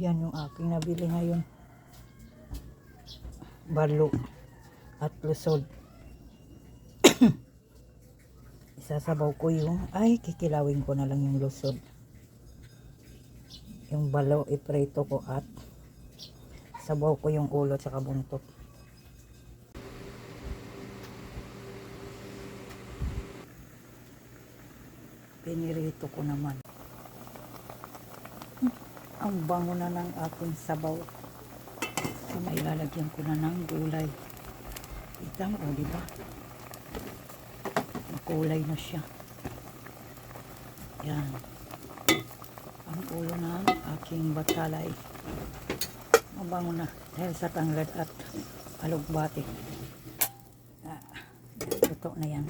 Ayan yung aking nabili ngayon. Balo at lusod. Isasabaw ko yung, kikilawin ko na lang yung lusod. Yung balo, iprito ko at sabaw ko yung ulo at saka buntot. Pinirito ko naman. Ang bango na ng aking sabaw. So, mailalagyan ko na ng gulay. Kita mo, diba? Makulay na siya. Yan. Ang ulo ng aking batalay. Mabango na dahil sa tanglad at alugbati. Luto na yan.